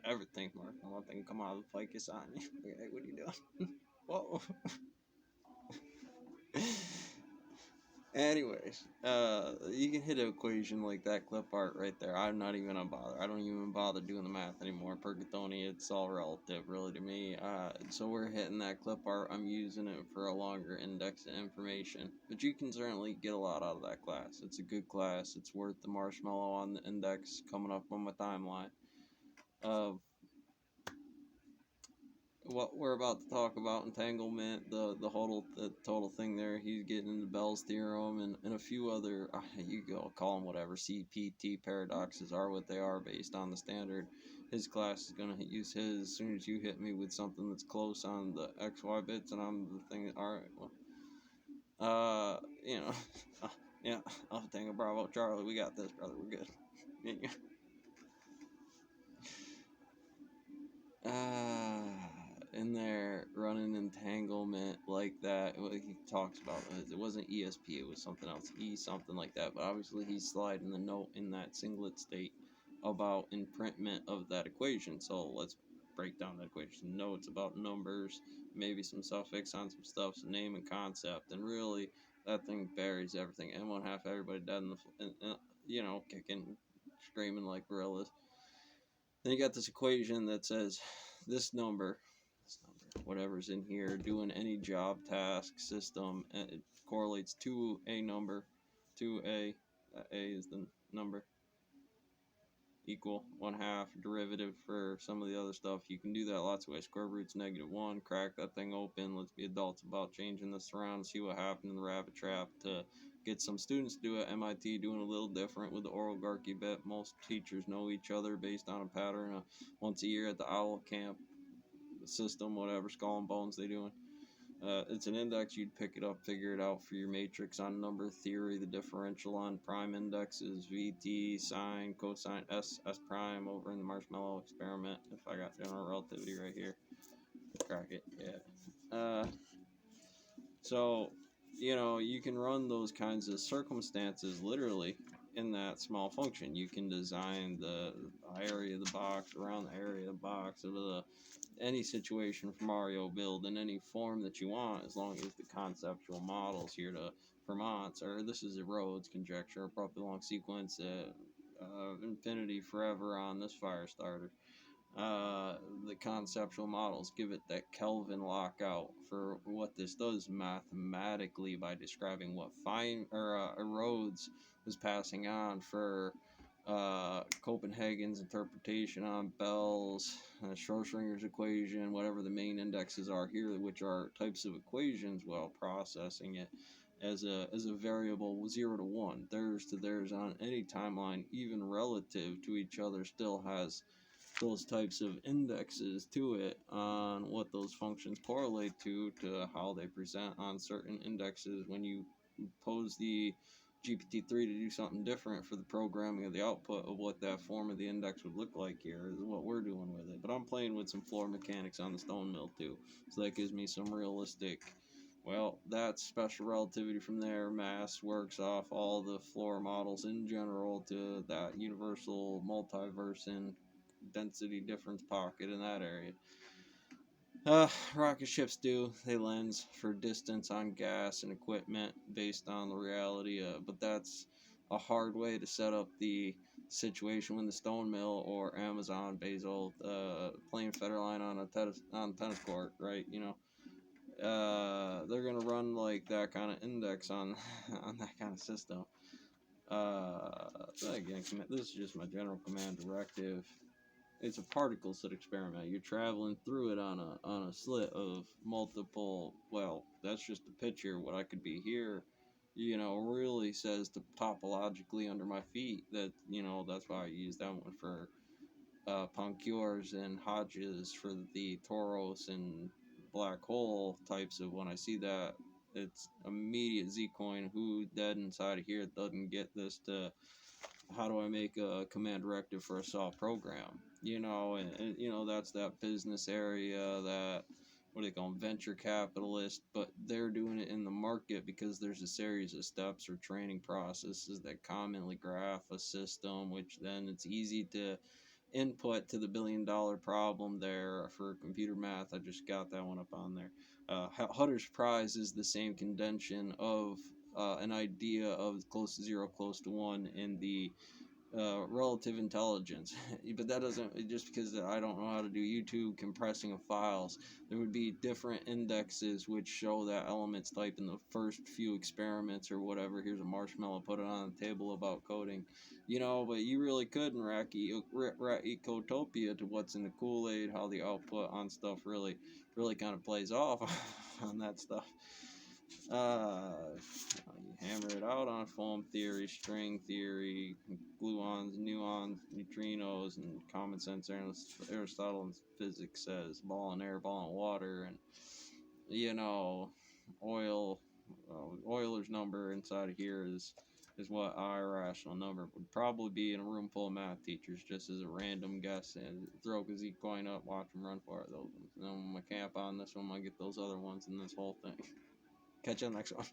everything, Mark. One thing come out of the focus on you. Hey, what are you doing? Whoa. Anyways, you can hit an equation like that clip art right there. I'm not even gonna bother. I don't even bother doing the math anymore. Percatoni, it's all relative, really, to me. So we're hitting that clip art. I'm using it for a longer index of information, but you can certainly get a lot out of that class. It's a good class. It's worth the marshmallow on the index coming up on my timeline. Uh, what we're about to talk about, entanglement, the total thing there. He's getting into Bell's theorem and a few other you go call them whatever CPT paradoxes are what they are based on the standard. His class is gonna use his as soon as you hit me with something that's close on the XY bits and I'm the thing. All right, well, you know, yeah, Tango Bravo Charlie, we got this, brother. We're good. uh, in there running entanglement like that. What he talks about it wasn't ESP, it was something else, something like that. But obviously he's sliding the note in that singlet state about imprintment of that equation. So let's break down that equation. No, it's about numbers, maybe some suffix on some stuff, some name and concept, and really that thing buries everything. And one half everybody dead in kicking, screaming like gorillas. Then you got this equation that says this number, whatever's in here, doing any job, task, system, and it correlates to a number, to A is the number, equal 1/2 derivative for some of the other stuff. You can do that lots of ways. Square root's -1, crack that thing open. Let's be adults about changing this around, see what happened in the rabbit trap to get some students to do it. MIT doing a little different with the oligarchy bit. Most teachers know each other based on a pattern of once a year at the owl camp system, whatever, skull and bones they doing. It's an index. You'd pick it up, figure it out for your matrix on number theory. The differential on prime indexes, VT, sine, cosine, S prime over in the marshmallow experiment. If I got general relativity right here, crack it. Yeah. So, you can run those kinds of circumstances literally in that small function. You can design the area of the box around the area of the box of any situation for Mario build in any form that you want, as long as the conceptual models here to Fermat's, or this is a Rhodes conjecture, probably long sequence, infinity forever on this fire starter. The conceptual models give it that Kelvin lockout for what this does mathematically by describing what Rhodes was passing on for Copenhagen's interpretation on Bell's, Schrodinger's equation, whatever the main indexes are here, which are types of equations, while processing it as a variable 0 to 1. Theirs to theirs on any timeline, even relative to each other, still has those types of indexes to it on what those functions correlate to how they present on certain indexes. When you pose the GPT-3 to do something different for the programming of the output of what that form of the index would look like here is what we're doing with it. But I'm playing with some floor mechanics on the stone mill too, so that gives me some realistic. Well, that's special relativity from there. Mass works off all the floor models in general to that universal multiverse in density difference pocket in that area. Rocket ships do. They lens for distance on gas and equipment based on the reality. But that's a hard way to set up the situation when the stone mill or Amazon Basil playing Federline on a tennis court, right? They're gonna run like that kind of index on on that kind of system. Again, this is just my general command directive. It's a particle slit experiment. You're traveling through it on a slit of multiple. Well, that's just a picture. What I could be here, really says to topologically under my feet. That's why I use that one for Poncures and Hodges for the Tauros and black hole types of. When I see that, it's immediate Z-coin. Who dead inside of here doesn't get this to? How do I make a command directive for a soft program? And that's that business area, that what do they call them, venture capitalist, but they're doing it in the market because there's a series of steps or training processes that commonly graph a system, which then it's easy to input to the $1 billion problem there for computer math. I just got that one up on there. Hutter's prize is the same condension of an idea of close to 0, close to 1 in the relative intelligence. But that doesn't, just because I don't know how to do YouTube compressing of files, there would be different indexes which show that elements type in the first few experiments or whatever. Here's a marshmallow, put it on the table about coding, but you really could in Ecotopia to what's in the Kool-Aid, how the output on stuff really kind of plays off on that stuff. You hammer it out on foam theory, string theory, gluons, muons, neutrinos, and common sense. Aristotle in physics says ball and air, ball and water, and oil. Euler's number inside of here is what our irrational number would probably be in a room full of math teachers, just as a random guess, and throw a Z coin up, watch them run for it. Those ones. And then I'm gonna camp on this one, I get those other ones in this whole thing. Catch you on the next one.